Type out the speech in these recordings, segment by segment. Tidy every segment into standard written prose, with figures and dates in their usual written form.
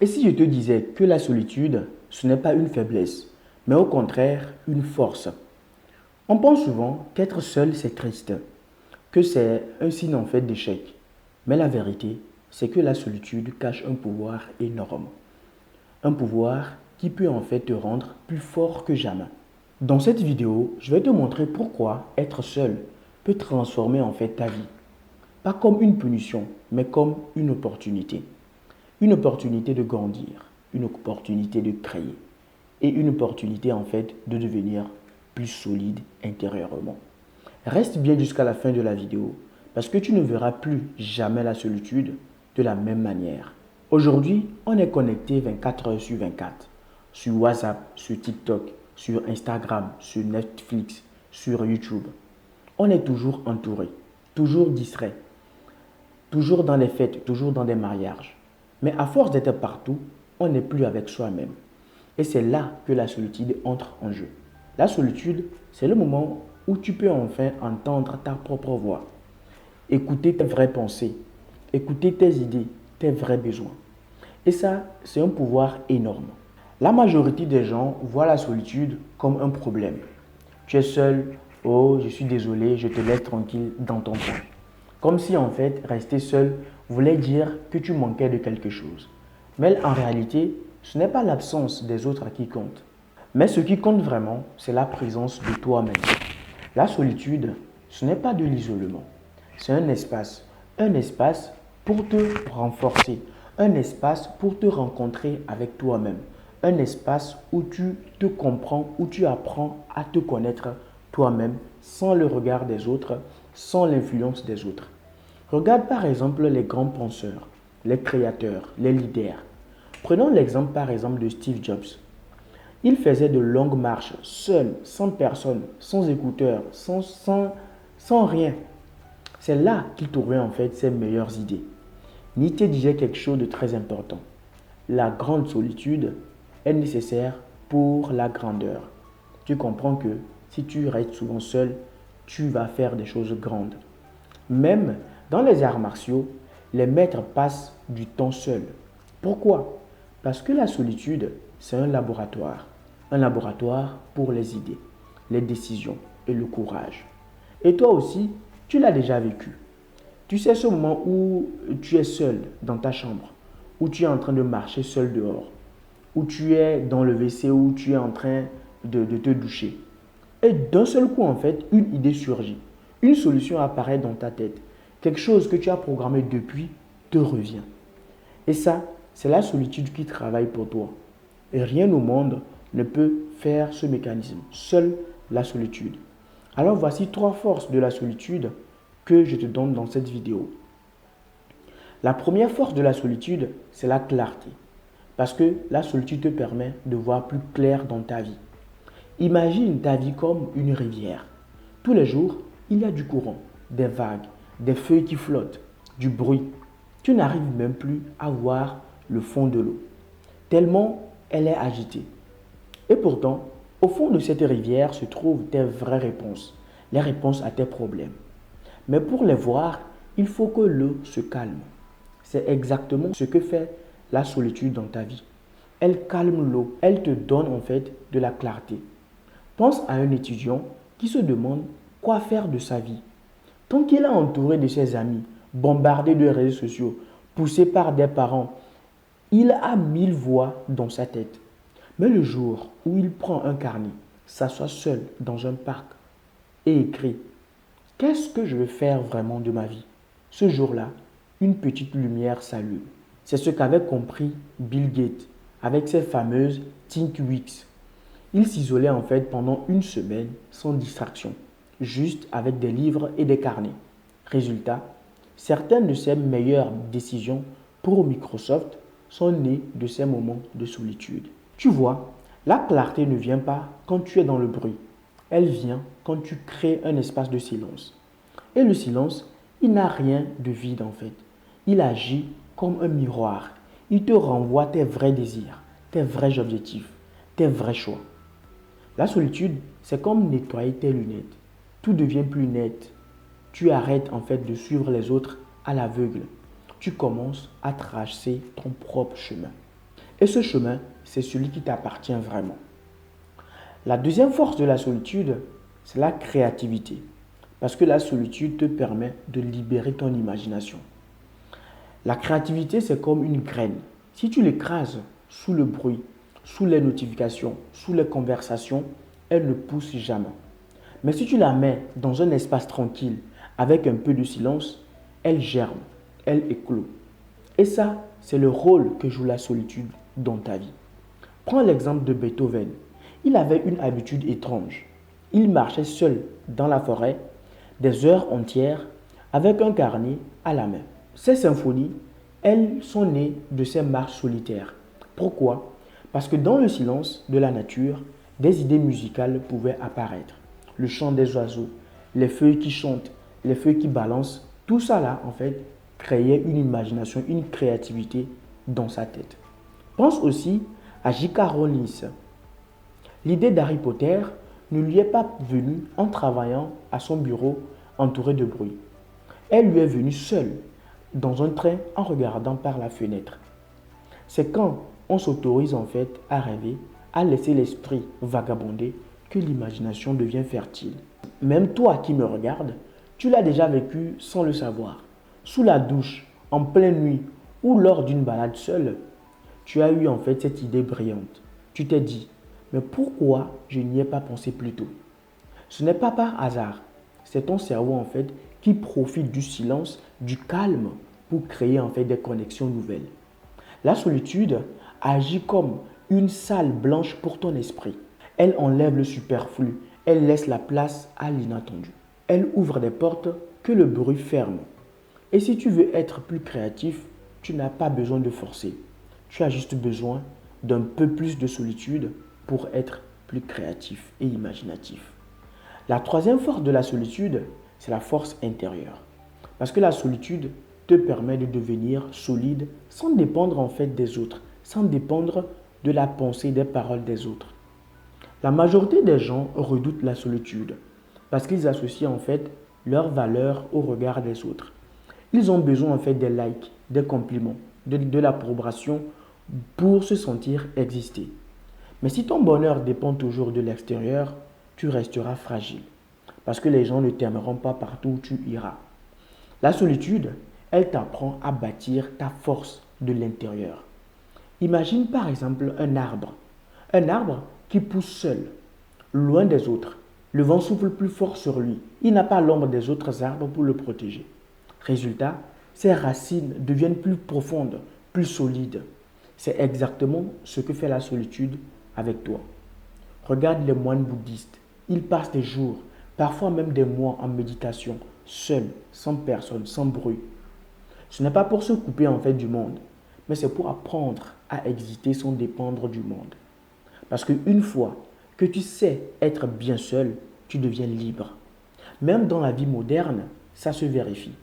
Et si je te disais que la solitude, ce n'est pas une faiblesse, mais au contraire une force? On pense souvent qu'être seul, c'est triste, que c'est un signe en fait d'échec. Mais la vérité, c'est que la solitude cache un pouvoir énorme. Un pouvoir qui peut en fait te rendre plus fort que jamais. Dans cette vidéo, je vais te montrer pourquoi être seul peut transformer en fait ta vie. Pas comme une punition, mais comme une opportunité. Une opportunité de grandir, une opportunité de créer et une opportunité en fait de devenir plus solide intérieurement. Reste bien jusqu'à la fin de la vidéo parce que tu ne verras plus jamais la solitude de la même manière. Aujourd'hui, on est connecté 24 heures sur 24 sur WhatsApp, sur TikTok, sur Instagram, sur Netflix, sur YouTube. On est toujours entouré, toujours distrait, toujours dans les fêtes, toujours dans des mariages. Mais à force d'être partout, on n'est plus avec soi-même. Et c'est là que la solitude entre en jeu. La solitude, c'est le moment où tu peux enfin entendre ta propre voix, écouter tes vraies pensées, écouter tes idées, tes vrais besoins. Et ça, c'est un pouvoir énorme. La majorité des gens voient la solitude comme un problème. Tu es seul, oh, je suis désolé, je te laisse tranquille dans ton coin. Comme si en fait, rester seul voulait dire que tu manquais de quelque chose. Mais en réalité, ce n'est pas l'absence des autres qui compte. Mais ce qui compte vraiment, c'est la présence de toi-même. La solitude, ce n'est pas de l'isolement. C'est un espace pour te renforcer, un espace pour te rencontrer avec toi-même, un espace où tu te comprends, où tu apprends à te connaître toi-même sans le regard des autres, sans l'influence des autres. Regarde par exemple les grands penseurs, les créateurs, les leaders. Prenons l'exemple par exemple de Steve Jobs. Il faisait de longues marches, seul, sans personne, sans écouteurs, sans rien. C'est là qu'il trouvait en fait ses meilleures idées. Nietzsche disait quelque chose de très important. La grande solitude est nécessaire pour la grandeur. Tu comprends que si tu restes souvent seul, tu vas faire des choses grandes. Même dans les arts martiaux, les maîtres passent du temps seuls. Pourquoi? Parce que la solitude, c'est un laboratoire. Un laboratoire pour les idées, les décisions et le courage. Et toi aussi, tu l'as déjà vécu. Tu sais ce moment où tu es seul dans ta chambre, où tu es en train de marcher seul dehors, où tu es dans le WC, où tu es en train de te doucher. Et d'un seul coup, en fait, une idée surgit. Une solution apparaît dans ta tête. Quelque chose que tu as programmé depuis te revient. Et ça, c'est la solitude qui travaille pour toi. Et rien au monde ne peut faire ce mécanisme. Seule la solitude. Alors voici trois forces de la solitude que je te donne dans cette vidéo. La première force de la solitude, c'est la clarté. Parce que la solitude te permet de voir plus clair dans ta vie. Imagine ta vie comme une rivière. Tous les jours, il y a du courant, des vagues, des feuilles qui flottent, du bruit. Tu n'arrives même plus à voir le fond de l'eau, tellement elle est agitée. Et pourtant, au fond de cette rivière se trouvent tes vraies réponses, les réponses à tes problèmes. Mais pour les voir, il faut que l'eau se calme. C'est exactement ce que fait la solitude dans ta vie. Elle calme l'eau, elle te donne en fait de la clarté. Pense à un étudiant qui se demande quoi faire de sa vie. Tant qu'il est entouré de ses amis, bombardé de réseaux sociaux, poussé par des parents, il a mille voix dans sa tête. Mais le jour où il prend un carnet, s'assoit seul dans un parc et écrit qu'est-ce que je vais faire vraiment de ma vie? Ce jour-là, une petite lumière s'allume. C'est ce qu'avait compris Bill Gates avec ses fameuses Think Weeks. Il s'isolait en fait pendant une semaine sans distraction, juste avec des livres et des carnets. Résultat, certaines de ses meilleures décisions pour Microsoft sont nées de ces moments de solitude. Tu vois, la clarté ne vient pas quand tu es dans le bruit. Elle vient quand tu crées un espace de silence. Et le silence, il n'a rien de vide en fait. Il agit comme un miroir. Il te renvoie tes vrais désirs, tes vrais objectifs, tes vrais choix. La solitude, c'est comme nettoyer tes lunettes. Tout devient plus net. Tu arrêtes en fait de suivre les autres à l'aveugle. Tu commences à tracer ton propre chemin. Et ce chemin, c'est celui qui t'appartient vraiment. La deuxième force de la solitude, c'est la créativité. Parce que la solitude te permet de libérer ton imagination. La créativité, c'est comme une graine. Si tu l'écrases sous le bruit, sous les notifications, sous les conversations, elle ne pousse jamais. Mais si tu la mets dans un espace tranquille, avec un peu de silence, elle germe, elle éclot. Et ça, c'est le rôle que joue la solitude dans ta vie. Prends l'exemple de Beethoven. Il avait une habitude étrange. Il marchait seul dans la forêt, des heures entières, avec un carnet à la main. Ces symphonies, elles sont nées de ces marches solitaires. Pourquoi? Parce que dans le silence de la nature, des idées musicales pouvaient apparaître. Le chant des oiseaux, les feuilles qui chantent, les feuilles qui balancent, tout ça là, en fait, créait une imagination, une créativité dans sa tête. Pense aussi à J.K. Rowling. L'idée d'Harry Potter ne lui est pas venue en travaillant à son bureau entouré de bruit. Elle lui est venue seule, dans un train, en regardant par la fenêtre. C'est quand on s'autorise en fait à rêver, à laisser l'esprit vagabonder, que l'imagination devient fertile. Même toi qui me regardes, tu l'as déjà vécu sans le savoir. Sous la douche, en pleine nuit ou lors d'une balade seule, tu as eu en fait cette idée brillante. Tu t'es dit, mais pourquoi je n'y ai pas pensé plus tôt? Ce n'est pas par hasard. C'est ton cerveau en fait qui profite du silence, du calme pour créer en fait des connexions nouvelles. La solitude agit comme une salle blanche pour ton esprit. Elle enlève le superflu, elle laisse la place à l'inattendu. Elle ouvre des portes que le bruit ferme. Et si tu veux être plus créatif, tu n'as pas besoin de forcer. Tu as juste besoin d'un peu plus de solitude pour être plus créatif et imaginatif. La troisième force de la solitude, c'est la force intérieure. Parce que la solitude te permet de devenir solide sans dépendre en fait des autres, sans dépendre de la pensée, des paroles des autres. La majorité des gens redoutent la solitude parce qu'ils associent en fait leur valeur au regard des autres. Ils ont besoin en fait des likes, des compliments, de l'approbation pour se sentir exister. Mais si ton bonheur dépend toujours de l'extérieur, tu resteras fragile parce que les gens ne t'aimeront pas partout où tu iras. La solitude, elle t'apprend à bâtir ta force de l'intérieur. Imagine par exemple un arbre. Un arbre qui pousse seul, loin des autres. Le vent souffle plus fort sur lui. Il n'a pas l'ombre des autres arbres pour le protéger. Résultat, ses racines deviennent plus profondes, plus solides. C'est exactement ce que fait la solitude avec toi. Regarde les moines bouddhistes. Ils passent des jours, parfois même des mois en méditation, seuls, sans personne, sans bruit. Ce n'est pas pour se couper en fait du monde, mais c'est pour apprendre à exister sans dépendre du monde. Parce qu'une fois que tu sais être bien seul, tu deviens libre. Même dans la vie moderne, ça se vérifie.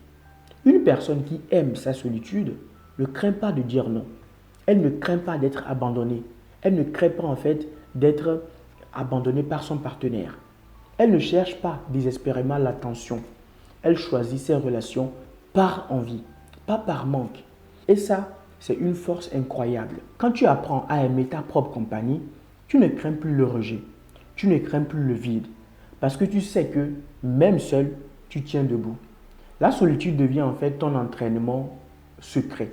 Une personne qui aime sa solitude ne craint pas de dire non. Elle ne craint pas d'être abandonnée. Elle ne craint pas en fait d'être abandonnée par son partenaire. Elle ne cherche pas désespérément l'attention. Elle choisit ses relations par envie, pas par manque. Et ça, c'est une force incroyable. Quand tu apprends à aimer ta propre compagnie, tu ne crains plus le rejet. Tu ne crains plus le vide. Parce que tu sais que, même seul, tu tiens debout. La solitude devient en fait ton entraînement secret.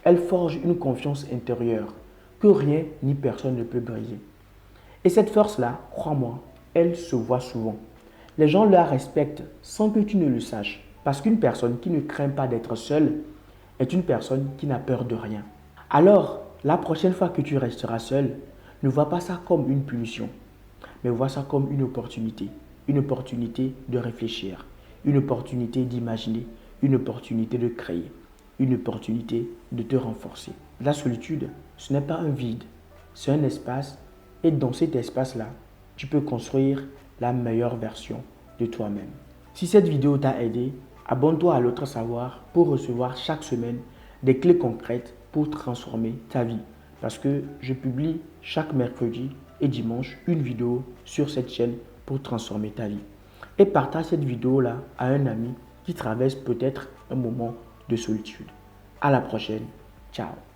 Elle forge une confiance intérieure que rien ni personne ne peut briser. Et cette force-là, crois-moi, elle se voit souvent. Les gens la respectent sans que tu ne le saches. Parce qu'une personne qui ne craint pas d'être seule est une personne qui n'a peur de rien. Alors, la prochaine fois que tu resteras seul, ne vois pas ça comme une punition, mais vois ça comme une opportunité de réfléchir, une opportunité d'imaginer, une opportunité de créer, une opportunité de te renforcer. La solitude, ce n'est pas un vide, c'est un espace et dans cet espace-là, tu peux construire la meilleure version de toi-même. Si cette vidéo t'a aidé, abonne-toi à l'autre savoir pour recevoir chaque semaine des clés concrètes pour transformer ta vie. Parce que je publie chaque mercredi et dimanche une vidéo sur cette chaîne pour transformer ta vie. Et partage cette vidéo-là à un ami qui traverse peut-être un moment de solitude. À la prochaine. Ciao.